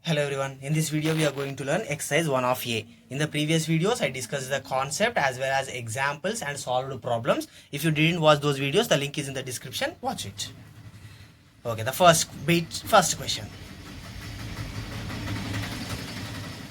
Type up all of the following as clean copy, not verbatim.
Hello everyone, in this video we are going to learn exercise 1 of A. In the previous videos I discussed the concept as well as examples and solved problems. If you didn't watch those videos, the link is in the description, watch it. Okay, the first question.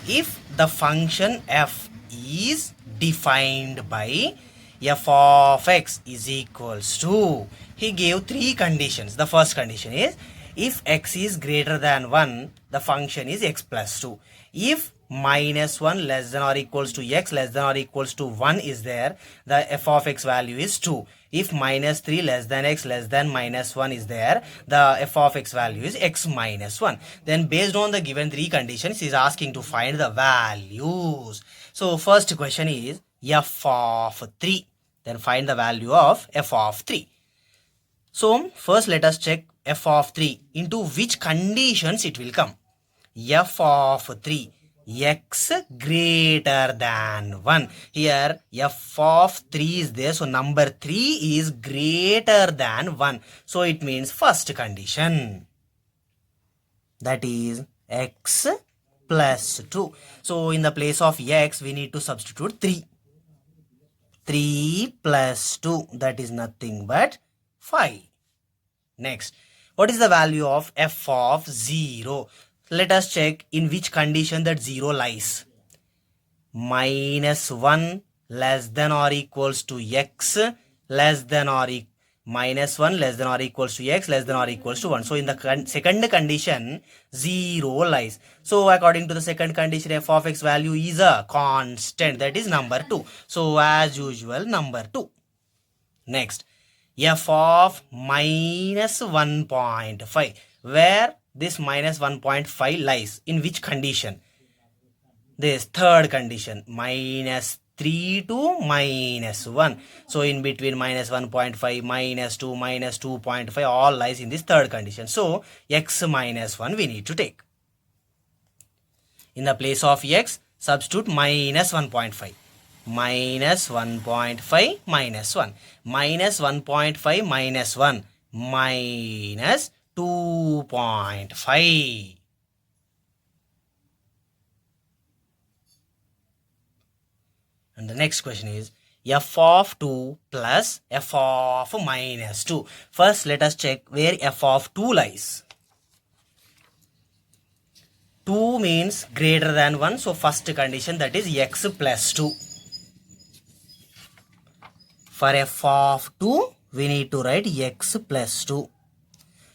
If the function f is defined by f of x is equals to, he gave three conditions. The first condition is if x is greater than 1, the function is x plus 2. If minus 1 less than or equals to x less than or equals to 1 is there, the f of x value is 2. If minus 3 less than x less than minus 1 is there, the f of x value is x minus 1. Then based on the given three conditions, he is asking to find the values. So first question is f of 3. Then find the value of f of 3. So first let us check f of 3 into which conditions it will come. F of 3, x greater than 1. Here f of 3 is there, so number 3 is greater than 1. So it means first condition, that is x plus 2. So in the place of x we need to substitute 3. 3 plus 2, that is nothing but 5. Next, what is the value of f of 0? Let us check in which condition that 0 lies. Minus 1 less than or equals to x less than or minus 1 less than or equals to x less than or equals to 1. So in the second condition 0 lies. So according to the second condition, f of x value is a constant, that is number 2. So as usual, number 2. Next, f of minus 1.5. Where this minus 1.5 lies? In which condition? This third condition, minus 3 to minus 1. So in between minus 1.5, minus 2, minus 2.5, all lies in this third condition. So x minus 1 we need to take. In the place of x, substitute minus 1.5. Minus 1.5 minus 1. Minus 1.5 minus 1. Minus 2.5. And the next question is f of 2 plus f of minus 2. First let us check where f of 2 lies. 2 means greater than 1. So first condition, that is x plus 2. For f of 2, we need to write x plus 2.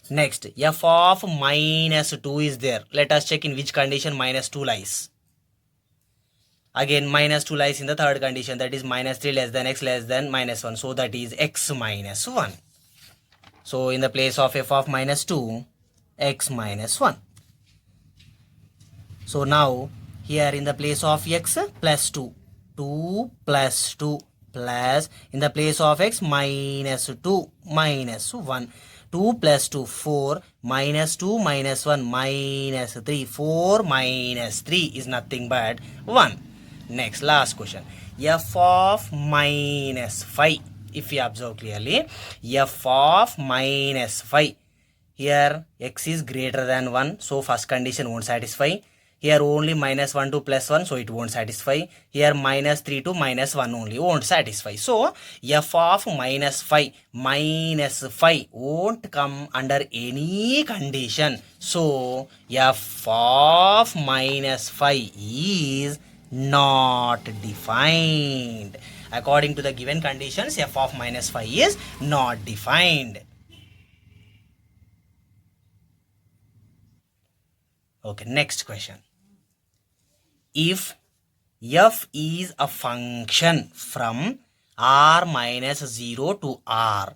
Next, f of minus 2 is there. Let us check in which condition minus 2 lies. Again, minus 2 lies in the third condition, that is minus 3 less than x less than minus 1. So that is x minus 1. So in the place of f of minus 2, x minus 1. So now, here in the place of x plus 2, 2 plus 2 plus in the place of x minus 2 minus 1. 2 plus 2, 4, minus 2 minus 1 minus 3. 4 minus 3 is nothing but 1. Next, last question. F of minus 5. If you observe clearly, f of minus 5. Here x is greater than 1. So first condition won't satisfy. Here only minus 1 to plus 1, so it won't satisfy. Here minus 3 to minus 1 only won't satisfy. So f of minus 5 won't come under any condition. So f of minus 5 is not defined. According to the given conditions, f of minus 5 is not defined. Okay, next question. If f is a function from r minus 0 to r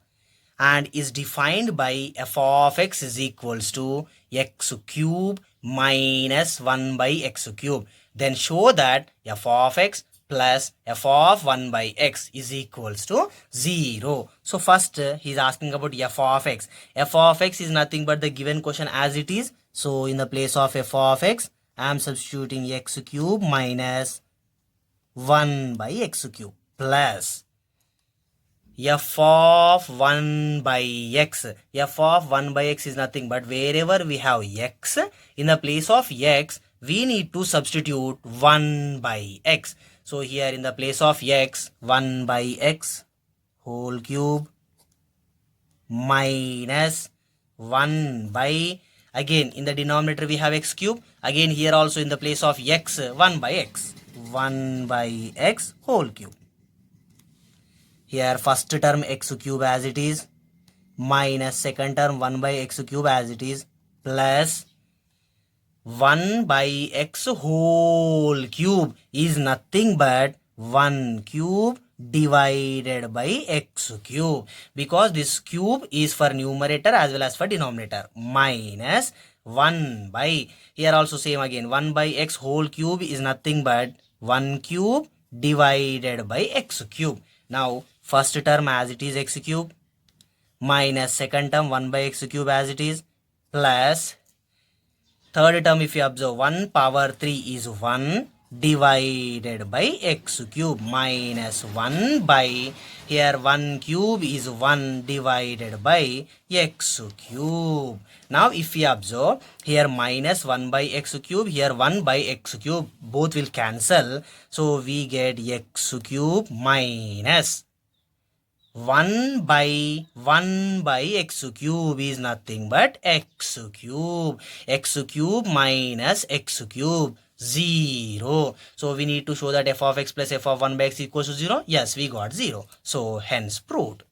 and is defined by f of x is equals to x cube minus 1 by x cube, then show that f of x plus f of 1 by x is equals to 0. So first he is asking about f of x. F of x is nothing but the given question as it is. So in the place of f of x, I am substituting x cube minus 1 by x cube plus f of 1 by x. F of 1 by x is nothing but wherever we have x, in the place of x, we need to substitute 1 by x. So here in the place of x, 1 by x whole cube minus 1 by, again in the denominator we have x cube, again here also in the place of x, 1 by x, 1 by x whole cube. Here first term x cube as it is, minus second term 1 by x cube as it is, plus 1 by x whole cube is nothing but 1 cube divided by x cube, because this cube is for numerator as well as for denominator, minus 1 by, here also same again, 1 by x whole cube is nothing but 1 cube divided by x cube. Now first term as it is x cube, minus second term 1 by x cube as it is, plus third term if you observe 1 power 3 is 1 divided by x cube, minus 1 by, here 1 cube is 1 divided by x cube. Now if we observe here minus 1 by x cube, here 1 by x cube, both will cancel, so we get x cube minus 1 by x cube is nothing but x cube. X cube minus x cube, 0. So we need to show that f of x plus f of 1 by x equals to 0. Yes, we got 0. So hence proved.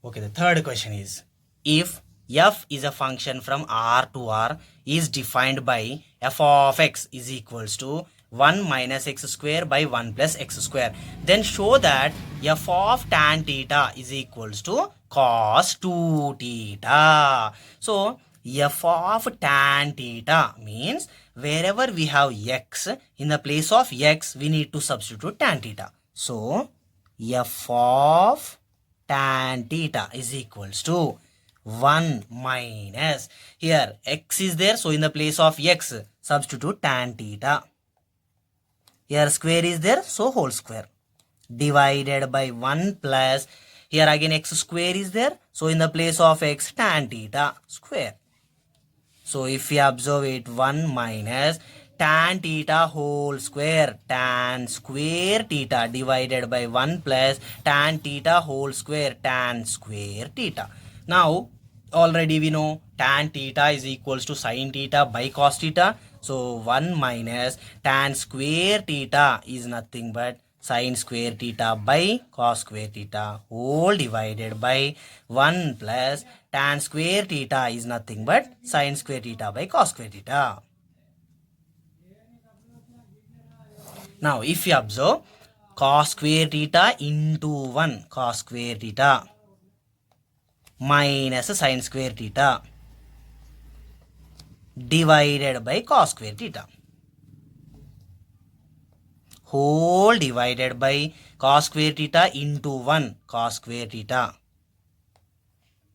Okay, the third question is, if f is a function from R to R is defined by f of x is equals to 1 minus x square by 1 plus x square, then show that f of tan theta is equals to cos 2 theta. So f of tan theta means wherever we have x, in the place of x we need to substitute tan theta. So f of tan theta is equals to 1 minus, here x is there, so in the place of x substitute tan theta, here square is there, so whole square, divided by 1 plus, here again x square is there, so in the place of x tan theta square. So if we observe it, 1 minus tan theta whole square, tan square theta divided by 1 plus tan theta whole square, tan square theta. Now already we know tan theta is equals to sin theta by cos theta. So 1 minus tan square theta is nothing but sin square theta by cos square theta whole divided by 1 plus tan square theta is nothing but sin square theta by cos square theta. Now if you observe cos square theta into 1 cos square theta minus sin square theta divided by cos square theta whole divided by cos square theta into 1 cos square theta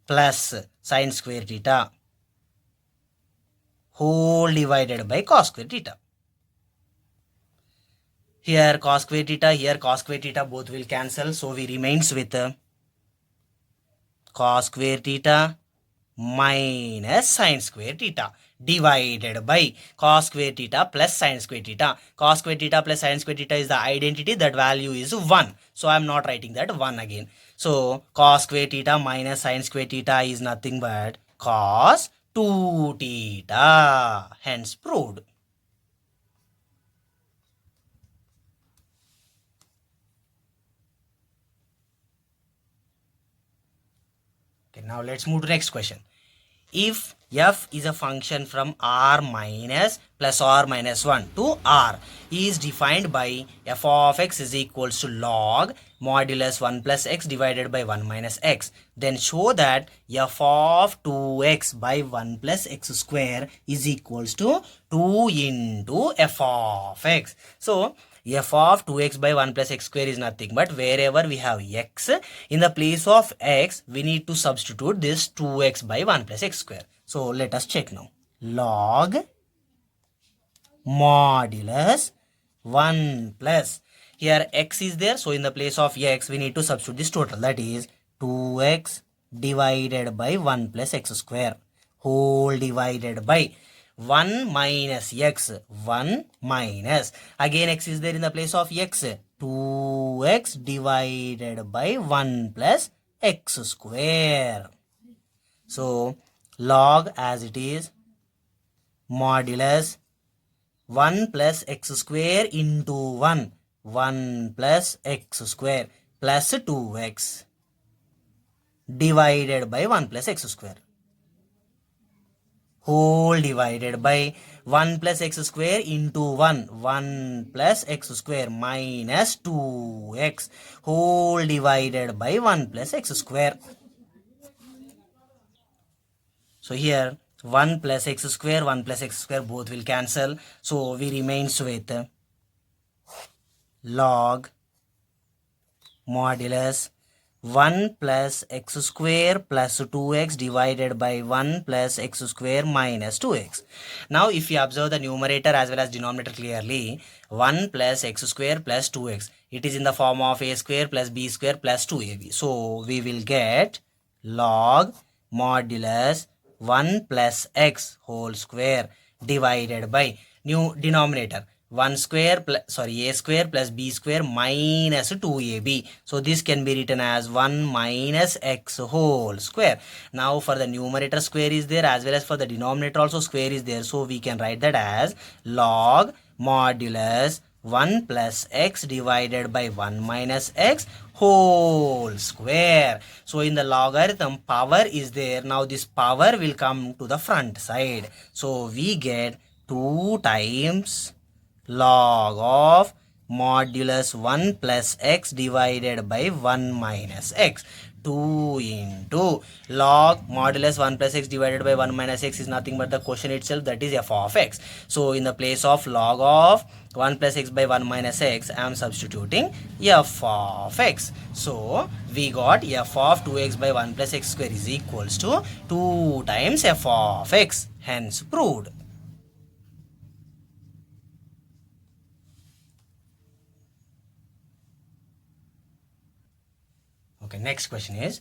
plus sin square theta whole divided by cos square theta. Here cos square theta, here cos square theta, both will cancel, so we remains with cos square theta minus sin square theta divided by cos square theta plus sin square theta. Cos square theta plus sin square theta is the identity, that value is 1. So I am not writing that 1 again. So cos square theta minus sin square theta is nothing but cos 2 theta. Hence proved. Okay, now let's move to next question. If f is a function from r minus plus r minus 1 to r is defined by f of x is equals to log modulus 1 plus x divided by 1 minus x, then show that f of 2x by 1 plus x square is equals to 2 into f of x. So f of 2x by 1 plus x square is nothing but wherever we have x, in the place of x we need to substitute this 2x by 1 plus x square. So let us check now. Log modulus 1 plus, here x is there, so in the place of x we need to substitute this total, that is 2x divided by 1 plus x square whole divided by 1 minus x, 1 minus, again x is there in the place of x, 2x divided by 1 plus x square. So log as it is modulus 1 plus x square into 1 plus x square plus 2x divided by 1 plus x square whole divided by 1 plus x square into 1 plus x square minus 2x whole divided by 1 plus x square. So here 1 plus x square both will cancel. So we remains with log modulus 1 plus x square plus 2x divided by 1 plus x square minus 2x. Now if you observe the numerator as well as denominator clearly, 1 plus x square plus 2x, it is in the form of a square plus b square plus 2ab. So we will get log modulus 1 plus x whole square divided by new denominator 1 square plus a square plus b square minus 2ab. So this can be written as 1 minus x whole square. Now for the numerator square is there as well as for the denominator also square is there. So we can write that as log modulus 1 plus x divided by 1 minus x whole square. So in the logarithm power is there. Now this power will come to the front side. So we get 2 times log of modulus 1 plus x divided by 1 minus x. 2 into log modulus 1 plus x divided by 1 minus x is nothing but the quotient itself, that is f of x. So in the place of log of 1 plus x by 1 minus x, I am substituting f of x. So we got f of 2x by 1 plus x square is equals to 2 times f of x. Hence proved. Okay, next question is,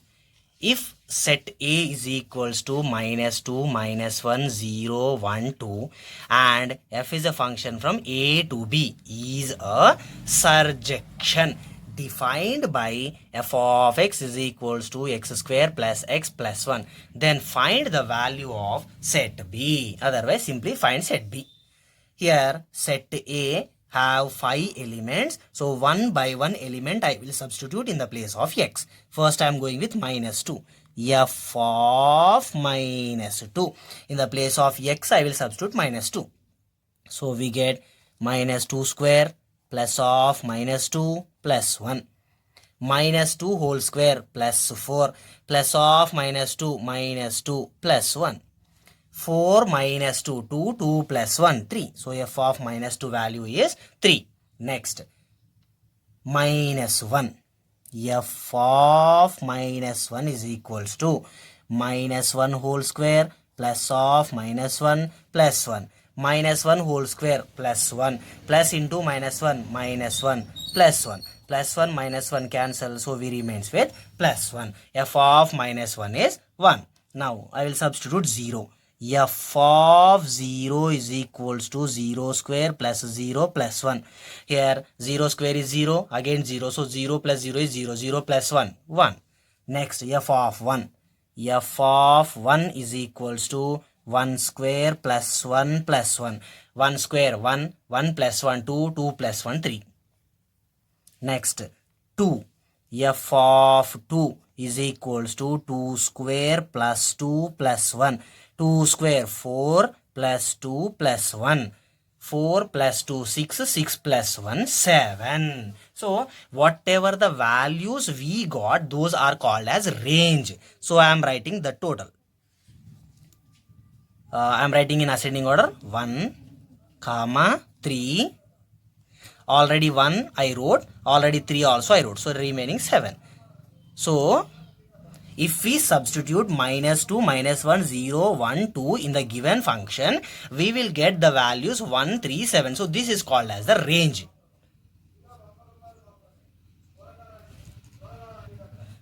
if set A is equals to minus 2, minus 1, 0, 1, 2 and f is a function from A to B is a surjection defined by f of x is equals to x square plus x plus 1, then find the value of set B. Otherwise simply find set B. Here set A have 5 elements. So 1 by 1 element I will substitute in the place of x. First I am going with minus 2. F of minus 2. In the place of x I will substitute minus 2. So we get minus 2 square plus of minus 2 plus 1. Minus 2 whole square plus 4 plus of minus 2 plus 1. 4 minus 2, 2 plus 1, 3. So f of minus 2 value is 3. Next, minus 1. F of minus 1 is equals to minus 1 whole square plus of minus 1 plus 1. Minus 1 whole square plus 1 plus into minus 1 plus 1. Plus 1 minus 1 cancel, so we remains with plus 1. F of minus 1 is 1. Now I will substitute 0. F of 0 is equals to 0 square plus 0 plus 1. Here 0 square is 0, again 0. So 0 plus 0 is 0, 0 plus 1, 1. Next f of 1. F of 1 is equals to 1 square plus 1 plus 1. 1 square 1, 1 plus 1 2, 2 plus 1 3. Next 2. F of 2 is equals to 2 square plus 2 plus 1. 2 square 4 plus 2 plus 1. 4 plus 2 6, 6 plus 1 7. So whatever the values we got, those are called as range. So I am writing the total. I am writing in ascending order 1, 3. Already 1 I wrote, already 3 also I wrote. So remaining 7. So If we substitute -2, -1, 0, 1, 2 in the given function, we will get the values 1, 3, 7. So this is called as the range.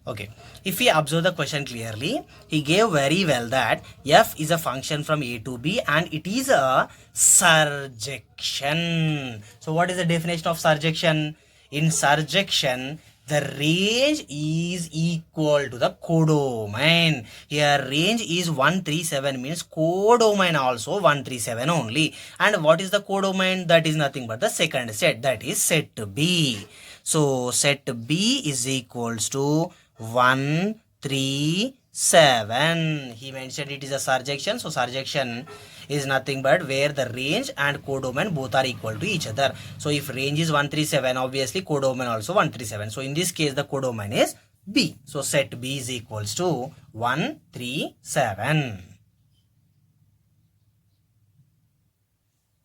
Okay, if we observe the question clearly, he gave very well that f is a function from a to b and it is a surjection. So what is the definition of surjection? In surjection, the range is equal to the codomain. Here range is 137 means codomain also 137 only. And what is the codomain? That is nothing but the second set, that is set B. So set B is equals to 137. He mentioned it is a surjection. So surjection is nothing but where the range and codomain both are equal to each other. So if range is 137, obviously codomain also 137. So in this case the codomain is B. So set B is equals to 137.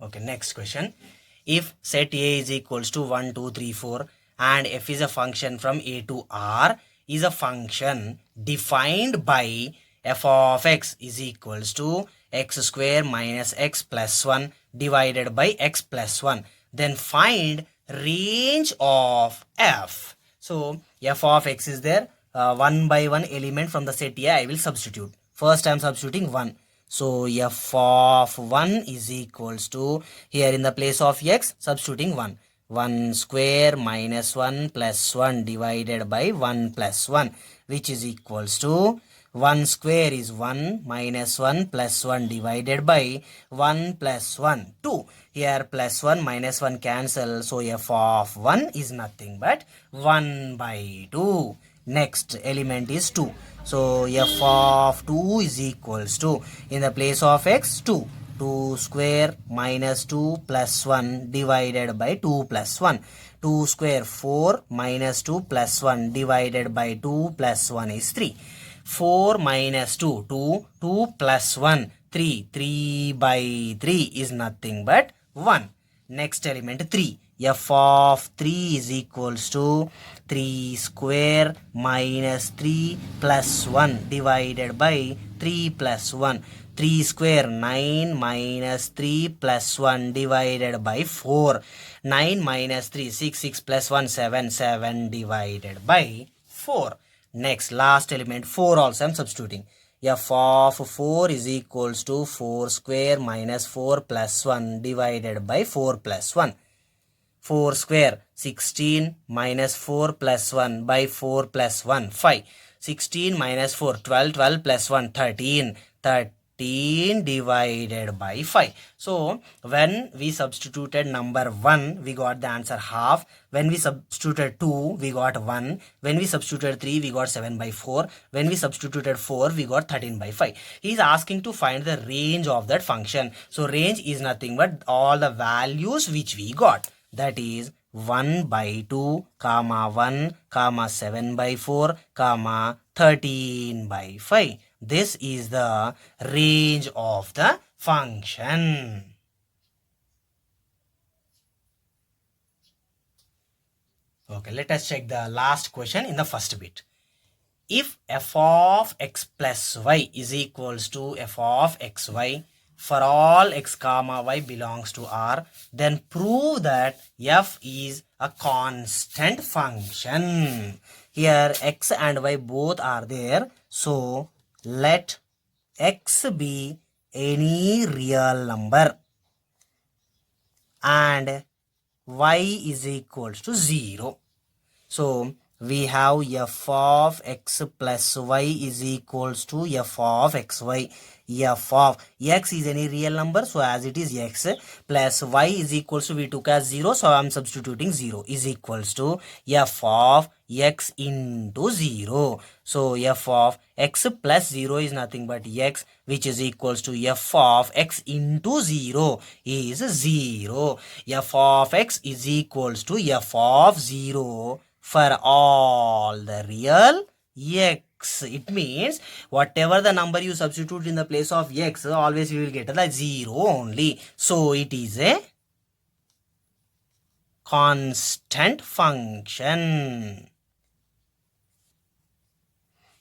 Okay, next question. If set A is equals to 1, 2, 3, 4 and f is a function from A to R, is a function defined by f of x is equals to x square minus x plus 1 divided by x plus 1. Then find range of f. So f of x is there. One by one element from the set A I will substitute. First I am substituting 1. So f of 1 is equals to, here in the place of x substituting 1. 1 square minus 1 plus 1 divided by 1 plus 1, which is equals to 1 square is 1 minus 1 plus 1 divided by 1 plus 1, 2. Here plus 1 minus 1 cancel. So f of 1 is nothing but 1 by 2. Next element is 2. So f of 2 is equals to, in the place of x, 2. 2 square minus 2 plus 1 divided by 2 plus 1. 2 square 4 minus 2 plus 1 divided by 2 plus 1 is 3. 4 minus 2, 2, 2 plus 1, 3. 3 by 3 is nothing but 1. Next element 3. F of 3 is equals to 3 square minus 3 plus 1 divided by 3 plus 1. 3 square 9 minus 3 plus 1 divided by 4. 9 minus 3 6, 6 plus 1 7, 7 divided by 4. Next last element 4 also I am substituting. F of 4 is equals to 4 square minus 4 plus 1 divided by 4 plus 1. 4 square 16 minus 4 plus 1 by 4 plus 1 5. 16 minus 4 12, 12 plus 1 13. 13 divided by 5. So when we substituted number 1, we got the answer half. When we substituted 2, we got 1. When we substituted 3, we got 7 by 4. When we substituted 4, we got 13 by 5. He is asking to find the range of that function. So range is nothing but all the values which we got. That is 1 by 2, comma 1, comma 7 by 4, comma 13 by 5. This is the range of the function. Okay, let us check the last question in the first bit. If f of x plus y is equals to f of xy for all x comma y belongs to R, then prove that f is a constant function. Here x and y both are there. So let x be any real number and y is equals to 0. So we have f of x plus y is equals to f of xy. F of x is any real number, so as it is x, plus y is equals to, we took as 0, so I am substituting 0, is equals to f of x into 0. So f of x plus 0 is nothing but x, which is equals to f of x into 0 is 0. F of x is equals to f of 0 for all the real x. It means whatever the number you substitute in the place of x, always you will get the 0 only. So it is a constant function.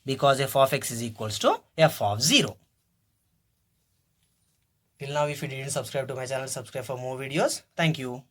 because f of x is equals to f of 0. Till now, if you didn't subscribe to my channel, subscribe for more videos. Thank you.